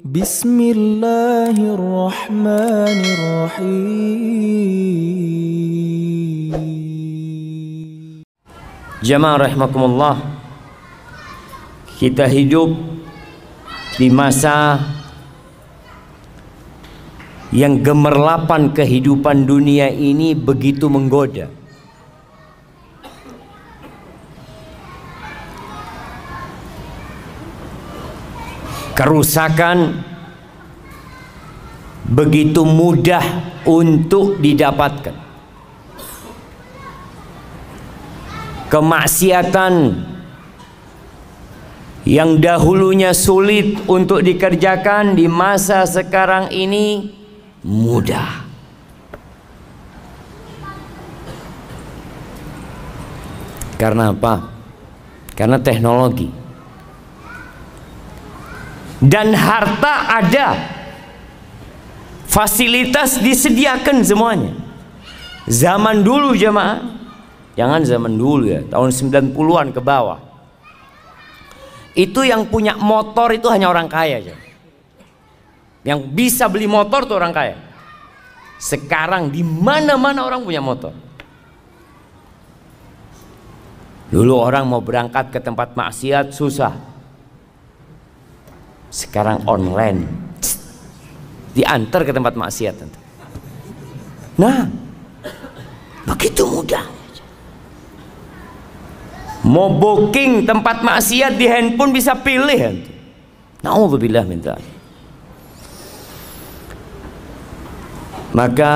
Bismillahirrahmanirrahim. Jamaah rahimakumullah, kita hidup di masa yang gemerlapan kehidupan dunia ini begitu menggoda. Kerusakan begitu mudah untuk didapatkan. Kemaksiatan yang dahulunya sulit untuk dikerjakan di masa sekarang ini mudah. Karena apa? Karena teknologi. Dan harta ada, fasilitas disediakan semuanya. Zaman dulu jemaah, jangan zaman dulu ya, tahun 90-an ke bawah, itu yang punya motor itu hanya orang kaya aja. Yang bisa beli motor tuh orang kaya. Sekarang di mana-mana orang punya motor. Dulu orang mau berangkat ke tempat maksiat susah. Sekarang online, diantar ke tempat maksiat. Nah, begitu mudah. Mau booking tempat maksiat di handphone bisa pilih. Na'udzubillah min dzalik. Maka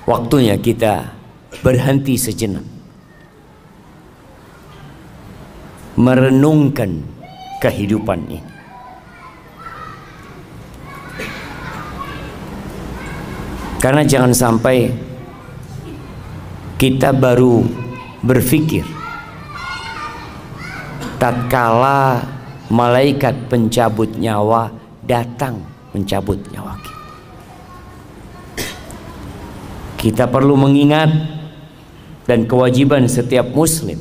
waktunya kita berhenti sejenak, merenungkan kehidupan ini. Karena jangan sampai kita baru berpikir tatkala malaikat pencabut nyawa datang mencabut nyawa kita. Kita perlu mengingat, dan kewajiban setiap muslim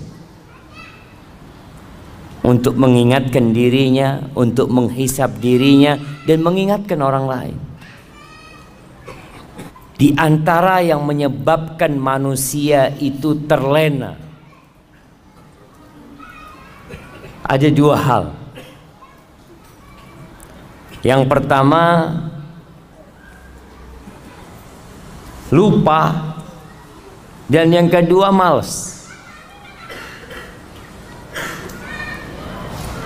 untuk mengingatkan dirinya, untuk menghisap dirinya, dan mengingatkan orang lain. Di antara yang menyebabkan manusia itu terlena ada dua hal. Yang pertama, lupa, dan yang kedua malas.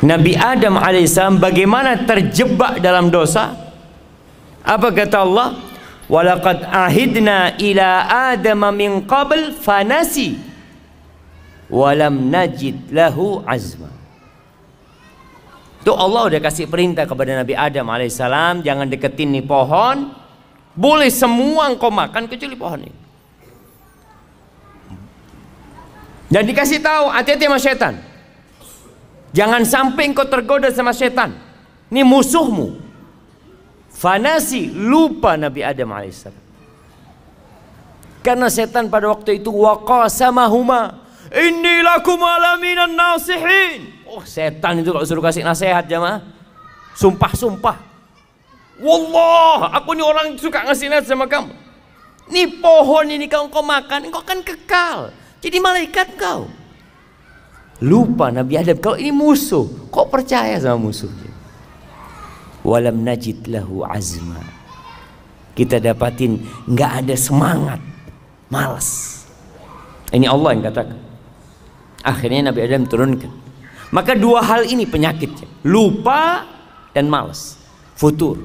Nabi Adam alaihissalam bagaimana terjebak dalam dosa? Apa kata Allah? Walaqad ahidna ila Adama min qabl fanasi walam najid lahu azma. Tuh Allah udah kasih perintah kepada Nabi Adam alaihissalam, jangan deketin nih pohon. Boleh semua engkau makan kecuali pohon ini. Dan dikasih tahu hati-hati sama setan. Jangan sampai engkau tergoda sama setan. Ini musuhmu. Fanasi, lupa Nabi Adam alaihissalam. Karena setan pada waktu itu waqasamahuma inni lakum alaminan nasihin. Oh, setan itu kalau suruh kasih nasihat jamaah, sumpah-sumpah. Wallah, aku ini orang suka ngasih nasihat sama kamu. Ini pohon ini kalau engkau makan, engkau akan kekal jadi malaikat kau. Lupa Nabi Adam kalau ini musuh, kok percaya sama musuhnya? Walam najid lahu azma. Kita dapatin nggak ada semangat, malas. Ini Allah yang katakan. Akhirnya Nabi Adam turunkan. Maka dua hal ini penyakitnya, lupa dan malas, futur.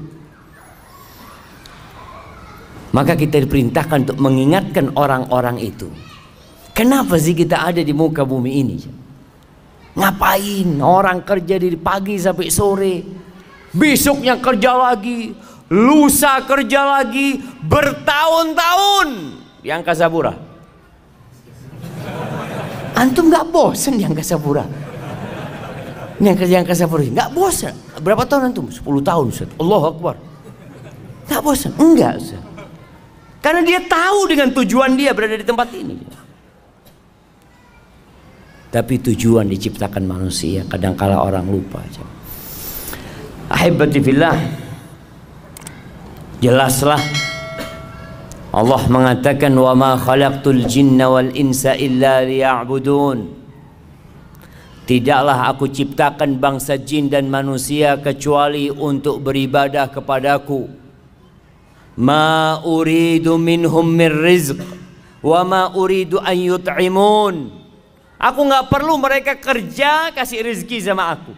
Maka kita diperintahkan untuk mengingatkan orang-orang itu. Kenapa sih kita ada di muka bumi ini? Ngapain? Orang kerja dari pagi sampai sore, besoknya kerja lagi, lusa kerja lagi, bertahun-tahun di Angkasa Pura. Antum nggak bosan di Angkasa Pura? Ini yang kerja Angkasa Pura nggak bosan? Berapa tahun antum? 10 tahun Ustaz. Allahu Akbar. Nggak bosan? Enggak Ustaz. Karena dia tahu dengan tujuan dia berada di tempat ini. Tapi tujuan diciptakan manusia, kadangkala orang lupa aja. Ahibati fillah, jelaslah Allah mengatakan wa ma khalaqtul jinna wal insa illa liya'budun. Tidaklah aku ciptakan bangsa jin dan manusia kecuali untuk beribadah kepadaku. Ma uridu minhum min rizq wa ma uridu an yut'imun. Aku nggak perlu mereka kerja kasih rezeki sama aku.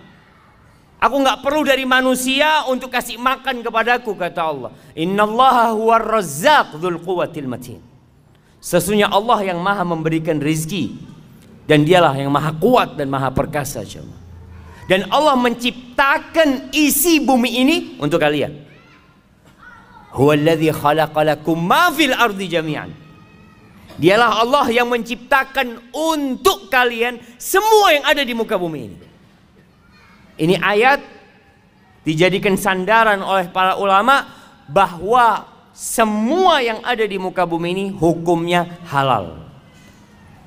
Aku nggak perlu dari manusia untuk kasih makan kepadaku, kata Allah. Innallaha huwar razzaq dzul quwwatil matin. Sesungguhnya Allah yang maha memberikan rezeki, dan dialah yang maha kuat dan maha perkasa. Dan Allah menciptakan isi bumi ini untuk kalian. Huwallazi khalaqalakum ma fil ardi jami'an. Dialah Allah yang menciptakan untuk kalian semua yang ada di muka bumi ini. Ini ayat dijadikan sandaran oleh para ulama bahwa semua yang ada di muka bumi ini hukumnya halal.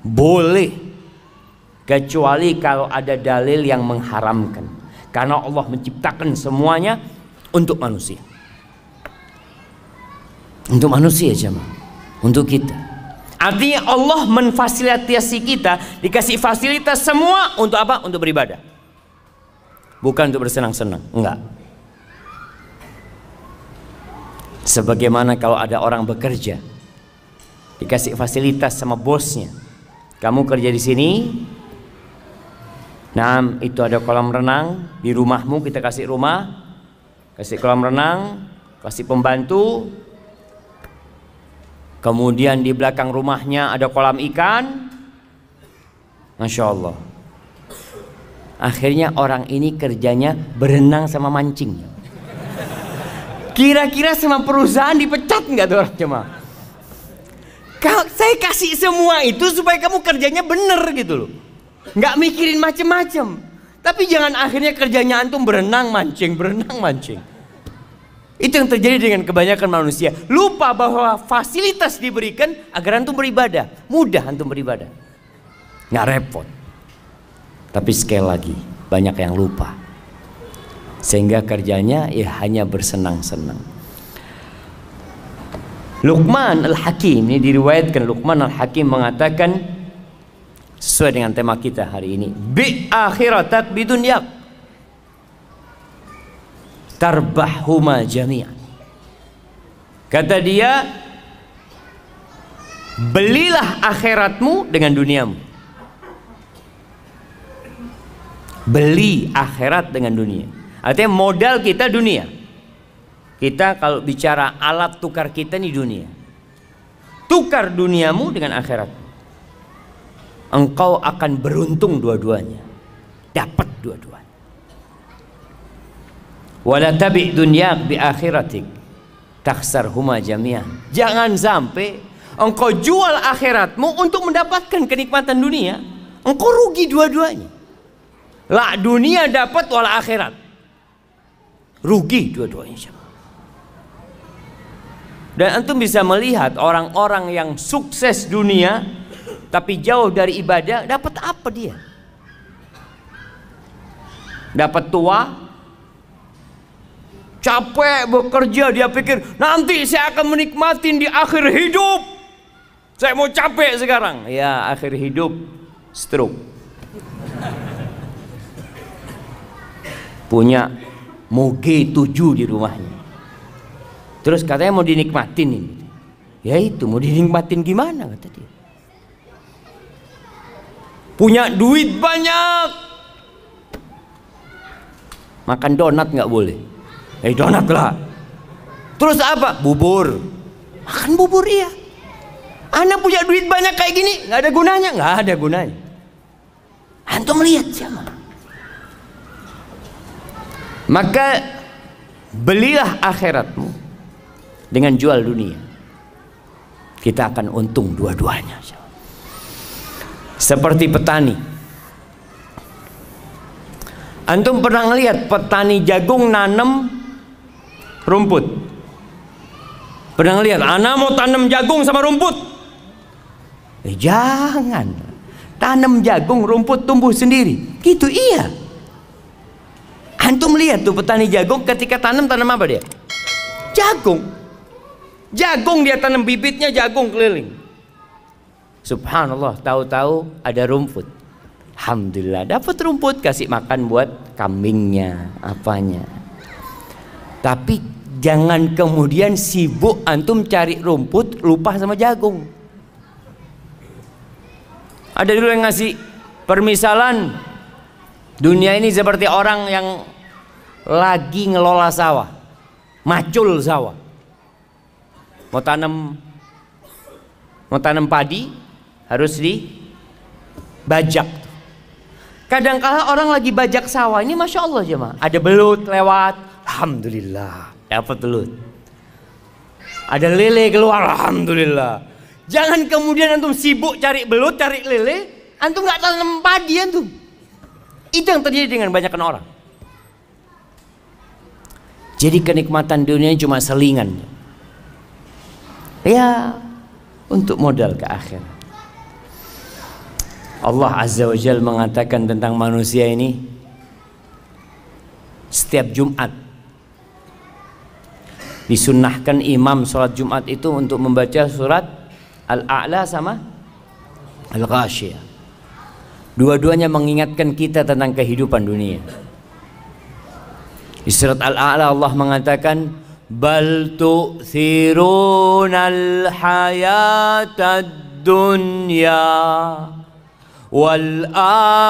Boleh, kecuali kalau ada dalil yang mengharamkan. Karena Allah menciptakan semuanya untuk manusia. Untuk manusia jemaah, untuk kita. Artinya Allah memfasilitasi kita, dikasih fasilitas semua untuk apa? Untuk beribadah. Bukan untuk bersenang-senang, enggak. Sebagaimana kalau ada orang bekerja, dikasih fasilitas sama bosnya. Kamu kerja di sini, nah itu ada kolam renang di rumahmu, kita kasih rumah, kasih kolam renang, kasih pembantu. Kemudian di belakang rumahnya ada kolam ikan. Masya Allah. Akhirnya orang ini kerjanya berenang sama mancing. Kira-kira sama perusahaan dipecat nggak tuh orang cuma? Saya kasih semua itu supaya kamu kerjanya bener gitu loh, nggak mikirin macem-macem. Tapi jangan akhirnya kerjanya antum berenang mancing, berenang mancing. Itu yang terjadi dengan kebanyakan manusia. Lupa bahwa fasilitas diberikan agar antum beribadah, mudah antum beribadah, nggak repot. Tapi sekali lagi banyak yang lupa, sehingga kerjanya ya hanya bersenang-senang. Luqman Al-Hakim, ini diriwayatkan Luqman Al-Hakim mengatakan sesuai dengan tema kita hari ini, bi akhiratak bidunyak tarbahhuma jami'an. Kata dia, belilah akhiratmu dengan duniamu. Beli akhirat dengan dunia. Artinya modal kita dunia. Kita kalau bicara alat tukar kita nih dunia. Tukar duniamu dengan akhirat. Engkau akan beruntung dua-duanya. Dapat dua-duanya. Wala tabi' dunyak bi akhiratik takhsarhuma jami'an. Jangan sampai engkau jual akhiratmu untuk mendapatkan kenikmatan dunia. Engkau rugi dua-duanya. Lah dunia dapat wal akhirat rugi dua-duanya. Dan antum bisa melihat orang-orang yang sukses dunia tapi jauh dari ibadah, dapat apa dia? Dapat tua, capek bekerja, dia pikir nanti saya akan menikmatin di akhir hidup. Saya mau capek sekarang. Ya, akhir hidup stroke. Punya moge 7 di rumahnya. Terus katanya mau dinikmatin ini. Ya itu mau dinikmatin gimana kata dia. Punya duit banyak. Makan donat nggak boleh. Donat lah. Terus apa? Bubur. Makan bubur iya. Anak punya duit banyak kayak gini nggak ada gunanya, nggak ada gunanya. Antum lihat siapa? Maka belilah akhiratmu dengan jual dunia. Kita akan untung dua-duanya. Seperti petani. Antum pernah ngelihat petani jagung nanam rumput? Pernah ngelihat anak mau tanam jagung sama rumput? Jangan. Tanam jagung, rumput tumbuh sendiri. Gitu iya. Antum lihat tuh petani jagung ketika tanam apa dia? Jagung. Jagung dia tanam, bibitnya jagung keliling. Subhanallah, tahu-tahu ada rumput. Alhamdulillah dapat rumput, kasih makan buat kambingnya, apanya. Tapi jangan kemudian sibuk antum cari rumput, lupa sama jagung. Ada dulu yang ngasih permisalan, dunia ini seperti orang yang lagi ngelola sawah, macul sawah. Mau tanam padi harus dibajak. Kadang-kala orang lagi bajak sawah ini, masya Allah jemaah, ada belut lewat, alhamdulillah dapat belut. Ada lele keluar, alhamdulillah. Jangan kemudian antum sibuk cari belut, cari lele, antum nggak tanam padi antum. Itu yang terjadi dengan banyak orang. Jadi kenikmatan dunia cuma selingan. Ya, untuk modal ke akhirat. Allah Azza wa Jalla mengatakan tentang manusia ini, setiap Jumat disunnahkan imam sholat Jumat itu untuk membaca surat Al-A'la sama Al-Ghasyiyah. Dua-duanya mengingatkan kita tentang kehidupan dunia. Di surat Al-A'la Allah mengatakan, bal tu'thirunal hayatad dunya wal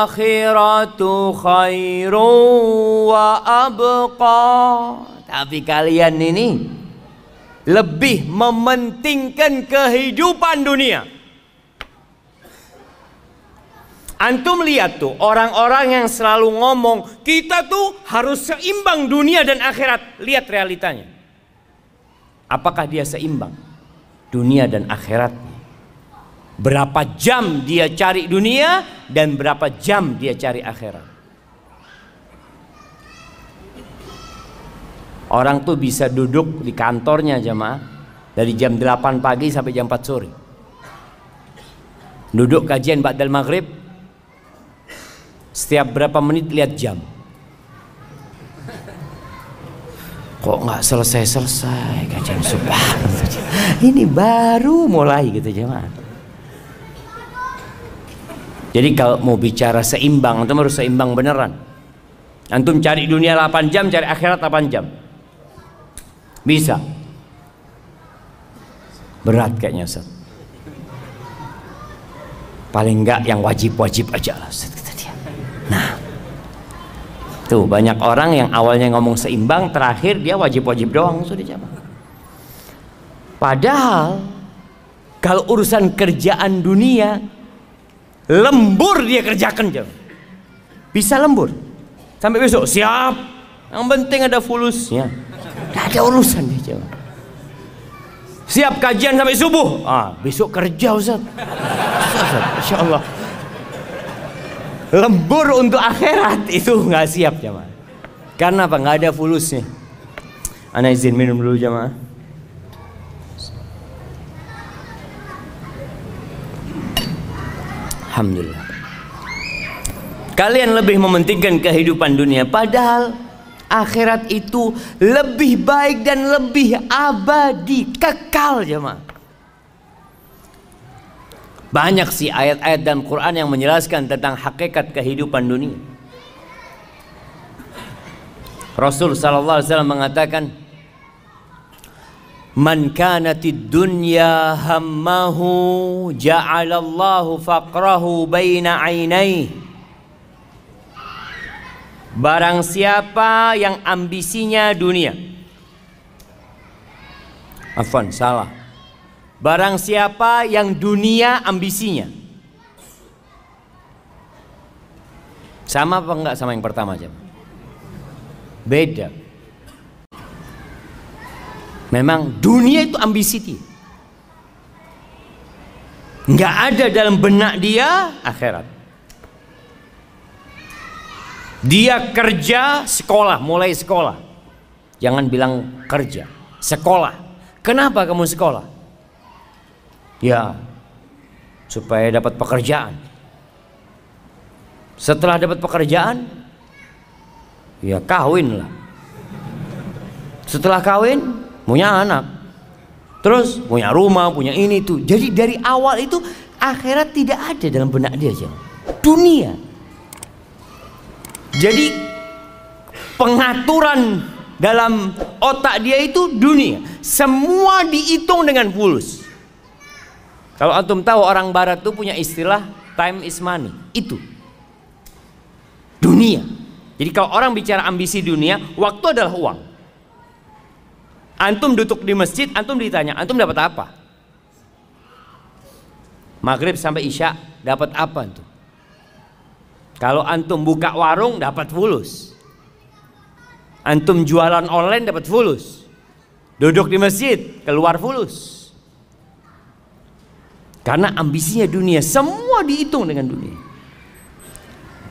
akhiratu khairun wa abqa. Tapi kalian ini lebih mementingkan kehidupan dunia. Antum lihat tuh orang-orang yang selalu ngomong kita tuh harus seimbang dunia dan akhirat. Lihat realitanya. Apakah dia seimbang dunia dan akhirat? Berapa jam dia cari dunia dan berapa jam dia cari akhirat? Orang tuh bisa duduk di kantornya jemaah dari jam 8 pagi sampai jam 4 sore. Duduk kajian ba'dal maghrib, setiap berapa menit lihat jam. Kok nggak selesai-selesai kajian, subhanallah. Ini baru mulai gitu jemaah. Jadi kalau mau bicara seimbang, antum harus seimbang beneran. Antum cari dunia 8 jam, cari akhirat 8 jam. Bisa. Berat kayaknya Ustaz. Paling enggak yang wajib-wajib aja lah Ustaz, kata dia. Nah, tuh banyak orang yang awalnya ngomong seimbang, terakhir dia wajib-wajib doang sudah jamaah. Padahal kalau urusan kerjaan dunia, lembur dia kerjakan jamaah. Bisa lembur sampai besok, siap. Yang penting ada fulusnya. Gak ada urusan dia jamaah. Siap kajian sampai subuh. Besok kerja Ustaz. Insya Allah. Lembur untuk akhirat itu nggak siap jamaah. Karena apa? Nggak ada fulusnya. Ana izin minum dulu jamaah. Alhamdulillah. Kalian lebih mementingkan kehidupan dunia, padahal akhirat itu lebih baik dan lebih abadi, kekal jemaah. Banyak sih ayat-ayat dalam Quran yang menjelaskan tentang hakikat kehidupan dunia. Rasul sallallahu alaihi wasallam mengatakan, "Man kanatid dunya hammahu ja'alallahu faqrahu baina 'ainaihi." Barang siapa yang ambisinya dunia, salah. Barang siapa yang dunia ambisinya, sama apa enggak sama yang pertama aja? Beda. Memang dunia itu ambisi dia. Enggak ada dalam benak dia akhirat. Dia kerja, sekolah, mulai sekolah. Jangan bilang kerja, sekolah. Kenapa kamu sekolah? Ya, supaya dapat pekerjaan. Setelah dapat pekerjaan, Ya kawin lah. Setelah kawin punya anak, terus punya rumah, punya ini tuh. Jadi dari awal itu akhirat tidak ada dalam benak dia aja. Dunia. Jadi pengaturan dalam otak dia itu dunia. Semua dihitung dengan fulus. Kalau antum tahu orang barat tuh punya istilah time is money. Itu dunia. Jadi kalau orang bicara ambisi dunia, waktu adalah uang. Antum duduk di masjid, antum ditanya, antum dapat apa? Maghrib sampai isya dapat apa antum? Kalau antum buka warung dapat fulus. Antum jualan online dapat fulus. Duduk di masjid keluar fulus. Karena ambisinya dunia, semua dihitung dengan dunia.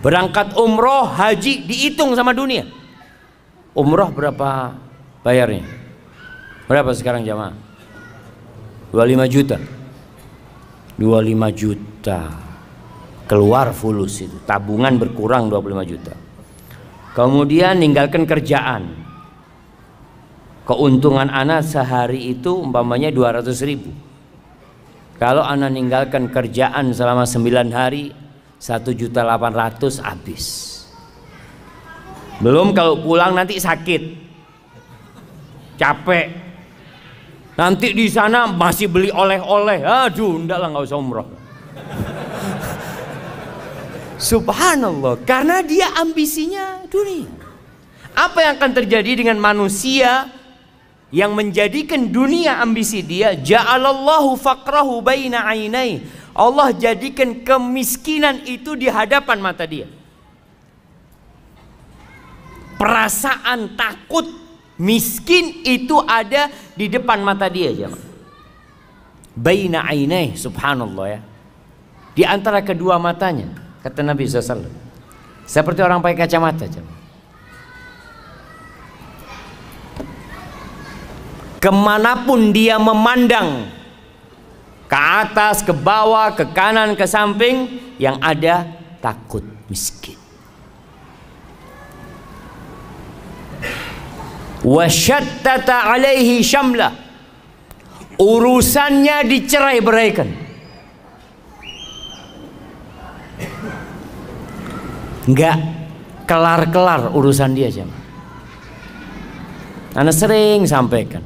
Berangkat umroh, haji dihitung sama dunia. Umroh berapa bayarnya? Berapa sekarang jamaah? 25 juta. 25 juta. Keluar fulus itu. Tabungan berkurang 25 juta. Kemudian ninggalkan kerjaan. Keuntungan anak sehari itu umpamanya 200.000. Kalau anak ninggalkan kerjaan selama 9 hari 1.800.000 habis. Belum kalau pulang nanti sakit, capek, nanti di sana masih beli oleh-oleh. Aduh, enggak lah, nggak usah umroh. Subhanallah, karena dia ambisinya dunia. Apa yang akan terjadi dengan manusia yang menjadikan dunia ambisi dia? Ja'alallahu faqrahu baina ainai. Allah jadikan kemiskinan itu di hadapan mata dia. Perasaan takut miskin itu ada di depan mata dia, jemaah. Baina ainai, subhanallah ya. Di antara kedua matanya, kata Nabi SAW. Seperti orang pakai kacamata, jemaah. Kemanapun dia memandang, ke atas, ke bawah, ke kanan, ke samping, yang ada takut miskin. Wasyattata alaihi syamlah. Urusannya dicerai-beraikan. Enggak kelar-kelar urusan dia, jemaah. Ana sering sampaikan.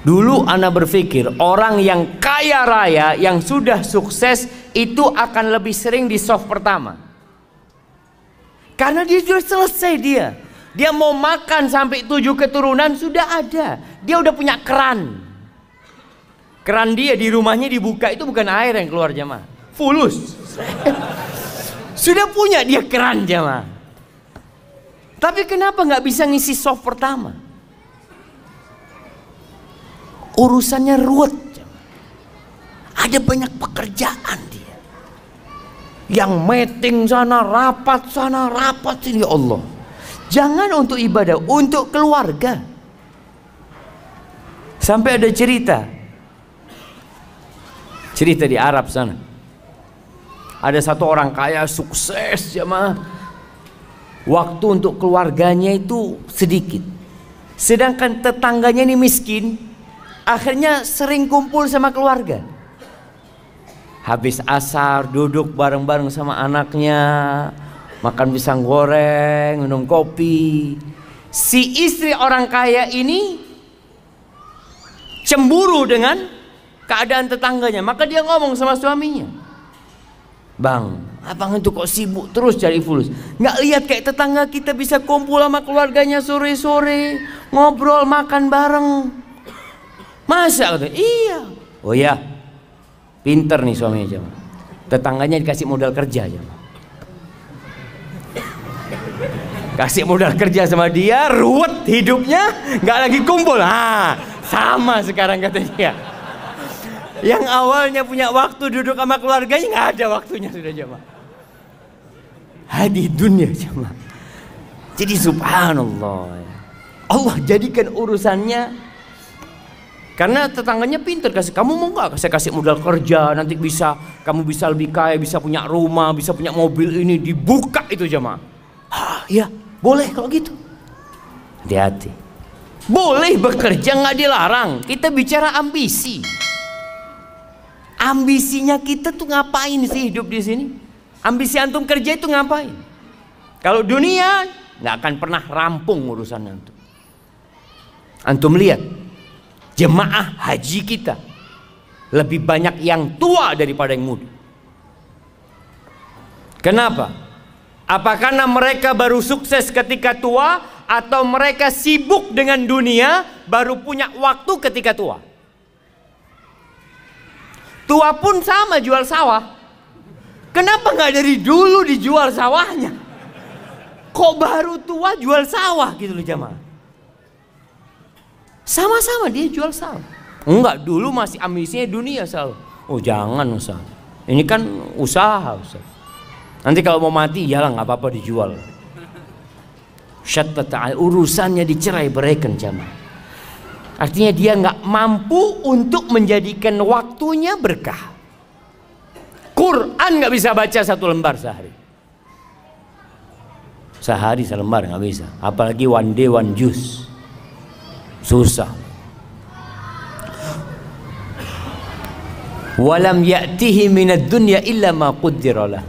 Dulu ana berpikir orang yang kaya raya, yang sudah sukses itu akan lebih sering di soft pertama. Karena dia sudah selesai dia. Dia mau makan sampai 7 keturunan sudah ada. Dia udah punya keran. Keran dia di rumahnya dibuka itu bukan air yang keluar, jemaah. Fulus. Sudah punya dia keran, jemaah. Tapi kenapa nggak bisa ngisi soft pertama? Urusannya ruwet. Ada banyak pekerjaan dia. Yang meeting sana, rapat sini, ya Allah. Jangan untuk ibadah, untuk keluarga. Sampai ada cerita di Arab sana. Ada satu orang kaya sukses, jemaah. Waktu untuk keluarganya itu sedikit. Sedangkan tetangganya ini miskin. Akhirnya sering kumpul sama keluarga. Habis asar duduk bareng-bareng sama anaknya, makan pisang goreng, minum kopi. Si istri orang kaya ini cemburu dengan keadaan tetangganya. Maka dia ngomong sama suaminya, "Bang, abang itu kok sibuk terus cari fulus? Nggak lihat kayak tetangga kita bisa kumpul sama keluarganya sore-sore, ngobrol, makan bareng. Masa?" Iya. Oh ya, pinter nih suaminya, jemaah. Tetangganya dikasih modal kerja, jemaah. Kasih modal kerja sama dia, ruwet hidupnya, nggak lagi kumpul. Sama sekarang katanya. Yang awalnya punya waktu duduk sama keluarganya, nggak ada waktunya sudah, jemaah. Hadi dunia, jemaah. Jadi subhanallah, Allah jadikan urusannya. Karena tetangganya pintar, kamu mau nggak saya kasih modal kerja, nanti kamu bisa lebih kaya, bisa punya rumah, bisa punya mobil, ini dibuka itu, jemaah. Ya boleh kalau gitu. Hati-hati. Boleh bekerja, nggak dilarang. Kita bicara ambisi. Ambisinya kita tuh ngapain sih hidup di sini? Ambisi antum kerja itu ngapain? Kalau dunia nggak akan pernah rampung urusan antum. Antum lihat jemaah haji kita lebih banyak yang tua daripada yang muda. Kenapa? Apa karena mereka baru sukses ketika tua, atau mereka sibuk dengan dunia baru punya waktu ketika tua? Tua pun sama jual sawah. Kenapa nggak dari dulu dijual sawahnya? Kok baru tua jual sawah gitu loh jamaah? Sama-sama dia jual sawah. Enggak, dulu masih ambisinya dunia sawah. Oh jangan Ustaz, ini kan usaha Ustaz. Nanti kalau mau mati ya lah nggak apa-apa dijual. Syattata urusannya dicerai beraikan jamaah. Artinya dia nggak mampu untuk menjadikan waktunya berkah. Quran nggak bisa baca 1 lembar sehari. Sehari selembar nggak bisa. Apalagi one day one juice. Susah. Walam ya'tihi minad dunya illa ma qaddara lah.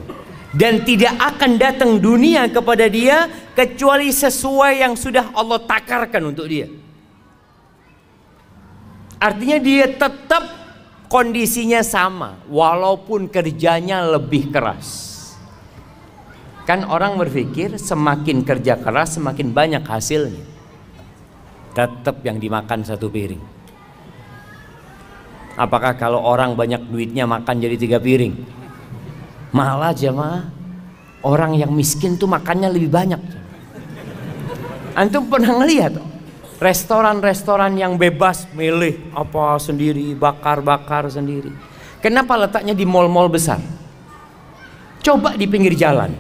Dan tidak akan datang dunia kepada dia kecuali sesuai yang sudah Allah takarkan untuk dia. Artinya dia tetap kondisinya sama walaupun kerjanya lebih keras. Kan orang berpikir semakin kerja keras semakin banyak hasilnya. Tetap yang dimakan 1 piring. Apakah kalau orang banyak duitnya makan jadi 3 piring? Malah jemaah, orang yang miskin tuh makannya lebih banyak. Antum pernah ngelihat restoran-restoran yang bebas milih apa sendiri, bakar-bakar sendiri? Kenapa letaknya di mall-mall besar? Coba di pinggir jalan.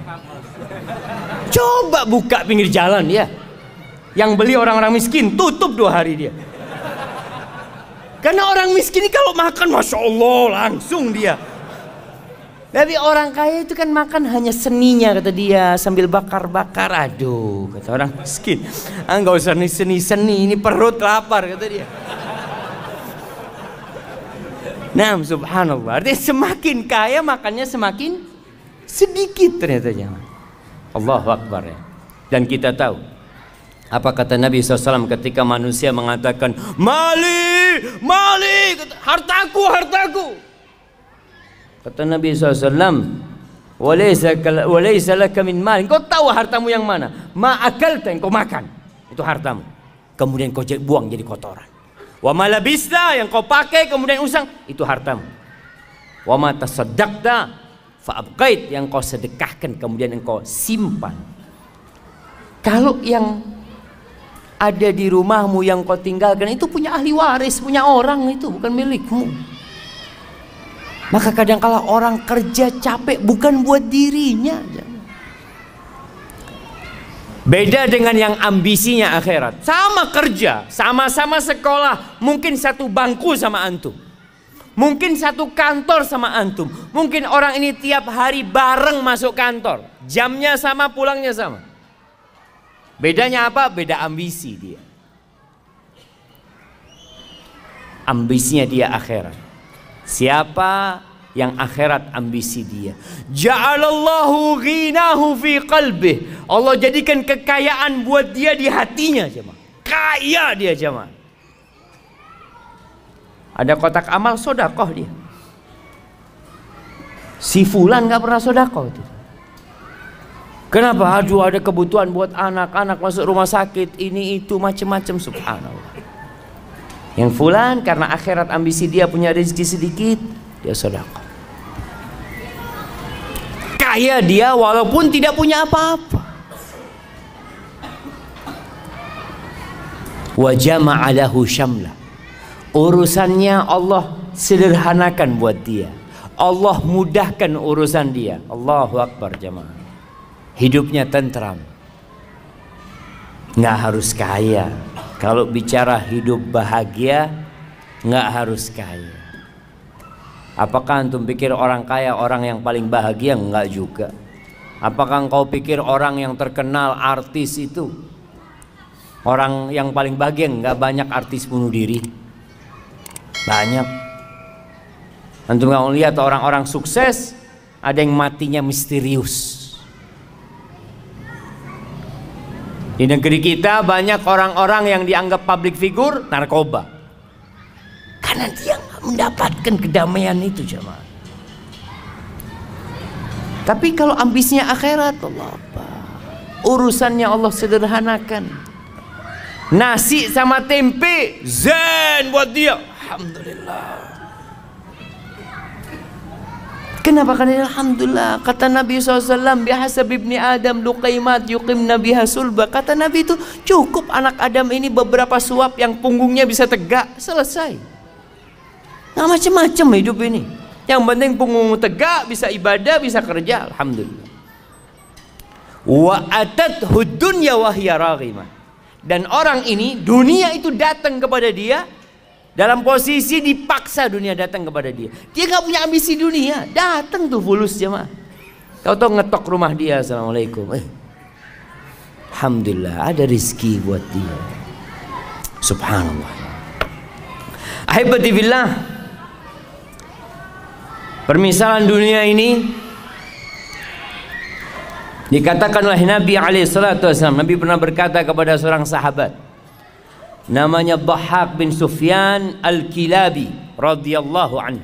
Coba buka pinggir jalan ya. Yang beli orang-orang miskin, tutup 2 hari dia. Karena orang miskin ini kalau makan Masya Allah langsung dia. Tapi orang kaya itu kan makan hanya seninya kata dia, sambil bakar-bakar. Aduh kata orang miskin, nggak usah seni-seni, ini perut lapar kata dia. Nah subhanallah, artinya semakin kaya makannya semakin sedikit ternyata jangan. Allahu Akbar ya. Dan kita tahu apa kata Nabi SAW ketika manusia mengatakan mali, mali, hartaku, hartaku. Kata Nabi SAW, walaysa laka min mal. Kau tahu hartamu yang mana? Ma akalta, yang kau makan, itu hartamu. Kemudian kau buang jadi kotoran. Wa ma labista, yang kau pakai kemudian usang, itu hartamu. Wa ma tasaddaqta fa abqait, yang kau sedekahkan kemudian engkau simpan. Kalau yang ada di rumahmu yang kau tinggalkan itu punya ahli waris, punya orang, itu bukan milikmu. Maka kadangkala orang kerja capek bukan buat dirinya. Beda dengan yang ambisinya akhirat. Sama kerja, sama-sama sekolah, mungkin satu bangku sama antum, mungkin satu kantor sama antum. Mungkin orang ini tiap hari bareng masuk kantor, jamnya sama, pulangnya sama. Bedanya apa? Beda ambisi dia. Ambisinya dia akhirat. Siapa yang akhirat ambisi dia? Ja'alallahu ghinahu fi qalbih. Allah jadikan kekayaan buat dia di hatinya jemaah. Kaya dia jemaah. Ada kotak amal sodakoh dia. Si fulan gak pernah sodakoh itu. Kenapa? Aduh ada kebutuhan buat anak-anak masuk rumah sakit, ini itu macam-macam, subhanallah. Yang fulan karena akhirat ambisi dia punya rezeki sedikit, dia sedekah. Kaya dia walaupun tidak punya apa-apa. Wa jama'a lahu syamla. Urusannya Allah sederhanakan buat dia. Allah mudahkan urusan dia. Allahu Akbar jamaah. Hidupnya tentram. Nggak harus kaya. Kalau bicara hidup bahagia, nggak harus kaya. Apakah antum pikir orang kaya orang yang paling bahagia? Enggak juga. Apakah engkau pikir orang yang terkenal artis itu orang yang paling bahagia? Enggak, banyak artis bunuh diri. Banyak. Antum kalau lihat orang-orang sukses, ada yang matinya misterius. Di negeri kita banyak orang-orang yang dianggap public figure narkoba. Karena dia nggak mendapatkan kedamaian itu, jemaah. Tapi kalau ambisinya akhirat, Allah apa? Urusannya Allah sederhanakan. Nasi sama tempe zen buat dia. Alhamdulillah. Kenapa? Karena alhamdulillah. Kata Nabi SAW, bihasab ibni Adam luqaimat yuqim nabiha sulba. Kata Nabi itu cukup anak Adam ini beberapa suap yang punggungnya bisa tegak, selesai. Nggak macam-macam hidup ini. Yang penting punggung tegak, bisa ibadah, bisa kerja, alhamdulillah. Wa atathu dunya wa hiya raghimah. Dan orang ini, dunia itu datang kepada dia dalam posisi dipaksa, dunia datang kepada dia. Dia nggak punya ambisi dunia, datang tuh fulus jemaah. Kau tahu ngetok rumah dia, assalamualaikum. Alhamdulillah ada rezeki buat dia. Subhanallah. Ahibati billah. Permisalan dunia ini dikatakan oleh Nabi SAW. Nabi pernah berkata kepada seorang sahabat, namanya Dhahhak bin Sufyan Al-Kilabi radhiyallahu anhu.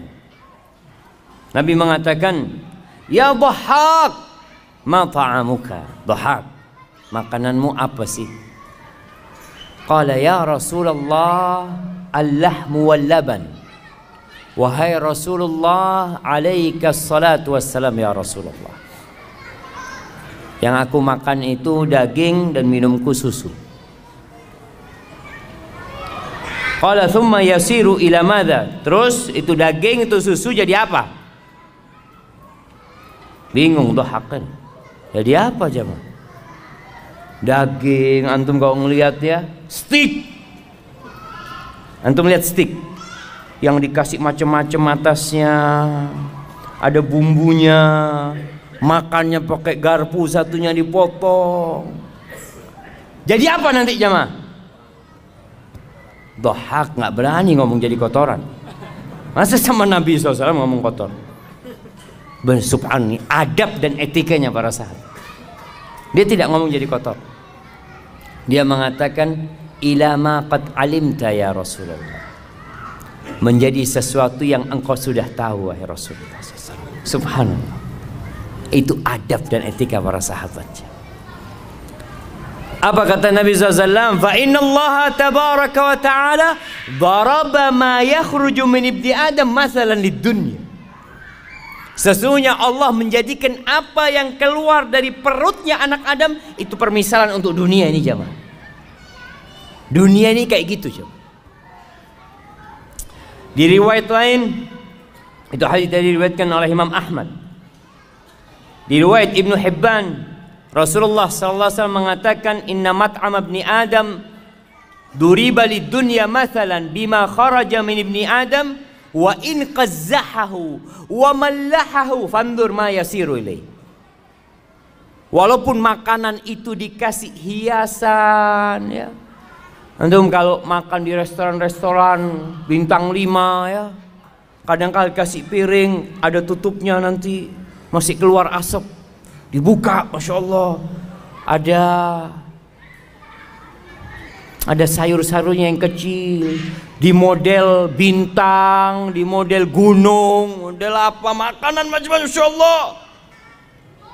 Nabi mengatakan, "Ya Dhahhak, ma ta'amuka?" Dhahhak, makananmu apa sih? Qala ya Rasulullah, al-lahmu wal laban. Wahai Rasulullah, alaika salatu wassalam ya Rasulullah. Yang aku makan itu daging dan minumku susu. Qala thumma yasiru ila madza? Terus itu daging, itu susu jadi apa? Bingung Dhahhak. Jadi apa jemaah? Daging, antum kalau ngelihat ya, steak. Antum lihat steak yang dikasih macam-macam atasnya, ada bumbunya, makannya pakai garpu, satunya dipotong. Jadi apa nanti jemaah? Dhahhak nggak berani ngomong jadi kotoran. Masa sama Nabi SAW ngomong kotor? Subhanallah, adab dan etikanya para sahabat. Dia tidak ngomong jadi kotor. Dia mengatakan, ila ma qad alimta ya Rasulullah. Menjadi sesuatu yang engkau sudah tahu wahai Rasulullah SAW. Subhanallah. Itu adab dan etika para sahabatnya. Apa kata Nabi SAW? Fa inna Allah tabaraka wa ta'ala daraba ma yakhruju min ibni Adam mathalan lid dunya. Sesungguhnya Allah menjadikan apa yang keluar dari perutnya anak Adam itu permisalan untuk dunia ini jemaah. Dunia ini kayak gitu jemaah. Di riwayat lain, itu hadis tadi diriwayatkan oleh Imam Ahmad. Di riwayat Ibnu Hibban, Rasulullah SAW mengatakan, inna mat'am ibni Adam duriba lid dunya mathalan bima kharaja min ibni Adam wa in qazzahahu wa mallahahu fandur ma yasiru ilaih. Walaupun makanan itu dikasih hiasan ya. Antum kalau makan di restoran-restoran bintang 5 ya, kadang-kadang kasih piring ada tutupnya, nanti masih keluar asap, dibuka, masya Allah ada sayur-sayurnya yang kecil, di model bintang, di model gunung, model apa, makanan macam-macam, masya Allah.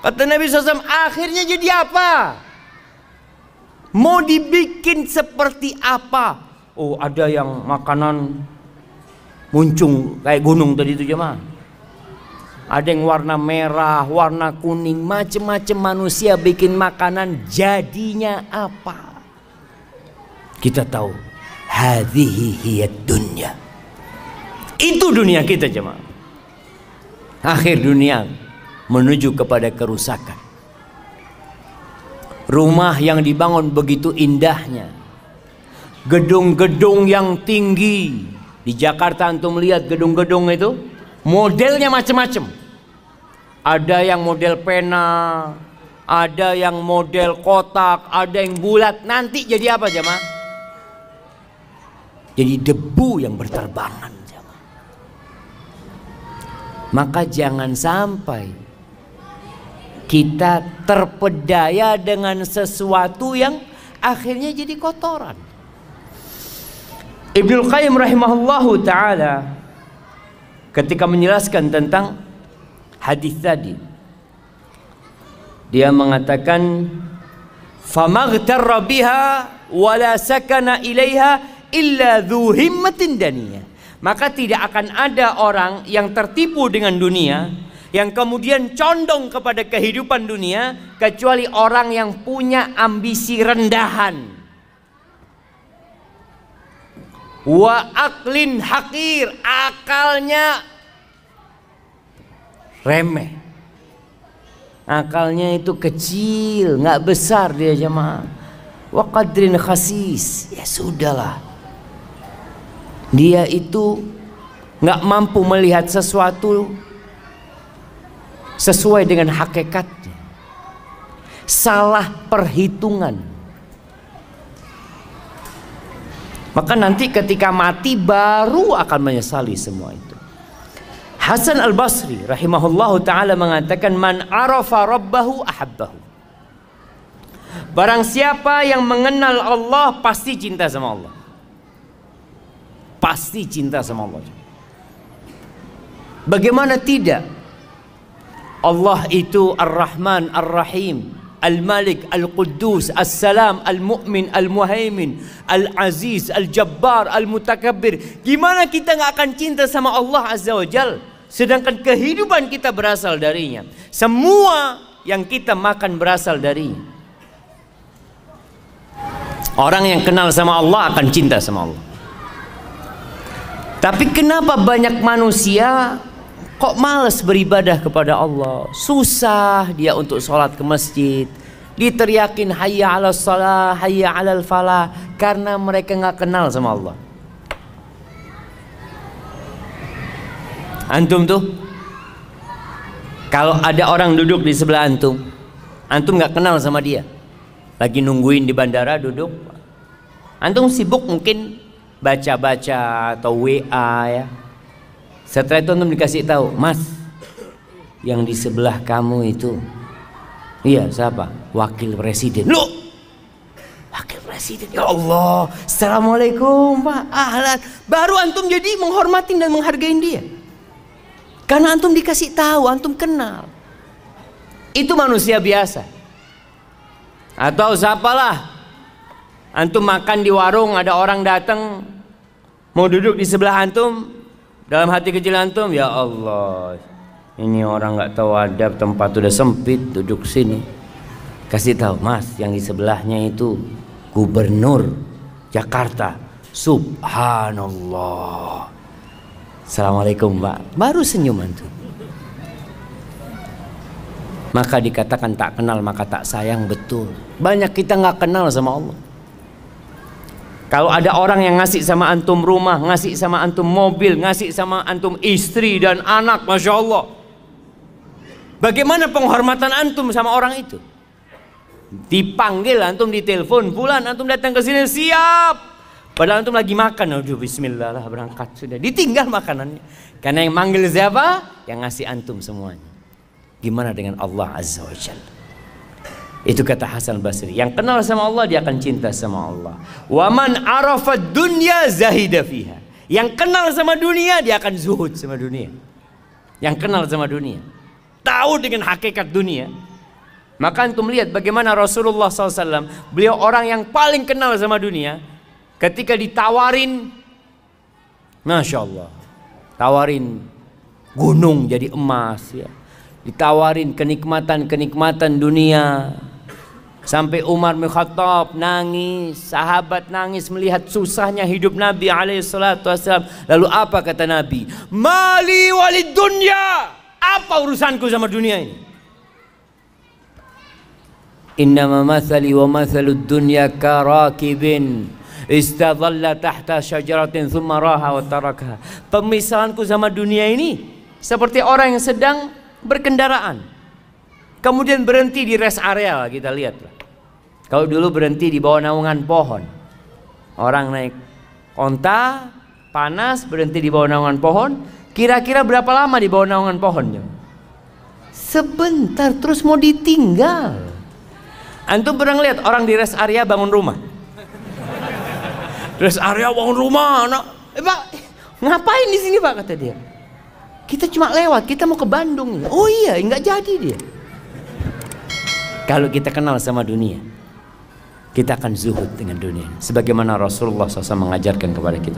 Kata Nabi SAW, akhirnya jadi apa? Mau dibikin seperti apa? Oh, ada yang makanan muncung kayak gunung tadi itu jemaah. Ada yang warna merah, warna kuning, macam-macam manusia bikin makanan, jadinya apa? Kita tahu, hadhihi hiyad dunya. Itu dunia kita jemaah. Akhir dunia menuju kepada kerusakan. Rumah yang dibangun begitu indahnya, gedung-gedung yang tinggi. Di Jakarta antum lihat gedung-gedung itu modelnya macam-macam. Ada yang model pena, ada yang model kotak, ada yang bulat. Nanti jadi apa jemaah? Jadi debu yang berterbangan jemaah. Maka jangan sampai kita terpedaya dengan sesuatu yang akhirnya jadi kotoran. Ibnul Qayyim rahimahullahu ta'ala ketika menjelaskan tentang hadis tadi, dia mengatakan famaghtarra biha wala sakana ilaiha illa dzu himmatin daniyah. Maka tidak akan ada orang yang tertipu dengan dunia, yang kemudian condong kepada kehidupan dunia, kecuali orang yang punya ambisi rendahan. Wa aklin hakir, akalnya remeh, akalnya itu kecil, nggak besar dia jemaah. Wa qadrin khasis, ya sudahlah, dia itu nggak mampu melihat sesuatu sesuai dengan hakikatnya, salah perhitungan. Maka nanti ketika mati baru akan menyesali semua itu. Hasan al-Basri rahimahullahu ta'ala mengatakan, man arafa rabbahu ahabbahu. Barang siapa yang mengenal Allah pasti cinta sama Allah. Pasti cinta sama Allah. Bagaimana tidak? Allah itu Ar-Rahman Ar-Rahim, Al-Malik, Al-Quddus, As-Salam, Al-Mu'min, Al-Muhaimin, Al-Aziz, Al-Jabbar, Al-Mutakabbir. Gimana kita nggak akan cinta sama Allah Azza wa Jal, sedangkan kehidupan kita berasal darinya, semua yang kita makan berasal darinya. Orang yang kenal sama Allah akan cinta sama Allah. Tapi kenapa banyak manusia kok malas beribadah kepada Allah? Susah dia untuk sholat ke masjid, diteriakin hayya ala salah, hayya ala falah, karena mereka nggak kenal sama Allah. Antum tuh, kalau ada orang duduk di sebelah antum, antum nggak kenal sama dia, lagi nungguin di bandara duduk, antum sibuk mungkin baca-baca atau WA ya. Setelah itu antum dikasih tahu, Mas, yang di sebelah kamu itu, iya siapa? Wakil Presiden. Loh, Wakil Presiden, ya Allah, Assalamualaikum Pak, ahlan. Baru antum jadi menghormatin dan menghargain dia, karena antum dikasih tahu, antum kenal. Itu manusia biasa. Atau siapalah, antum makan di warung, ada orang datang mau duduk di sebelah antum, dalam hati kecil antum, ya Allah, ini orang nggak tahu adab, tempat udah sempit, duduk sini. Kasih tahu, Mas, yang di sebelahnya itu Gubernur Jakarta. Subhanallah. Assalamualaikum Pak. Baru senyum antum. Maka dikatakan tak kenal maka tak sayang. Betul. Banyak kita nggak kenal sama Allah. Kalau ada orang yang ngasih sama antum rumah, ngasih sama antum mobil, ngasih sama antum istri dan anak, Masya Allah, bagaimana penghormatan antum sama orang itu? Dipanggil, antum ditelepon, bulan antum datang ke sini, siap. Padahal antum lagi makan, aduh bismillah lah berangkat sudah, ditinggal makanannya. Karena yang manggil siapa? Yang ngasih antum semuanya. Gimana dengan Allah Azza wa Jalla? Itu kata Hasan Basri, yang kenal sama Allah dia akan cinta sama Allah. Wa man arafa dunya zahida fiha. Yang kenal sama dunia dia akan zuhud sama dunia. Yang kenal sama dunia, tahu dengan hakikat dunia. Maka antum lihat bagaimana Rasulullah SAW, beliau orang yang paling kenal sama dunia. Ketika ditawarin, Masya Allah, tawarin gunung jadi emas ya, ditawarin kenikmatan-kenikmatan dunia. Sampai Umar bin Khattab nangis, sahabat nangis melihat susahnya hidup Nabi SAW. Lalu apa kata Nabi? Mali walid dunya. Apa urusanku sama dunia ini? Innama mathali wa mathalud dunya karakibin istadhalla tahta syajaratin thumma raha wa tarakaha. Pemisahanku sama dunia ini seperti orang yang sedang berkendaraan, kemudian berhenti di rest area, kita lihat. Kalau dulu berhenti di bawah naungan pohon, orang naik onta, panas, berhenti di bawah naungan pohon. Kira-kira berapa lama di bawah naungan pohon? Sebentar, terus mau ditinggal. Antum pernah lihat orang di rest area bangun rumah? Rest area bangun rumah, Pak, ngapain di sini Pak, kata dia. Kita cuma lewat, kita mau ke Bandung. Oh iya, nggak jadi dia. Kalau kita kenal sama dunia, kita akan zuhud dengan dunia, sebagaimana Rasulullah SAW mengajarkan kepada kita.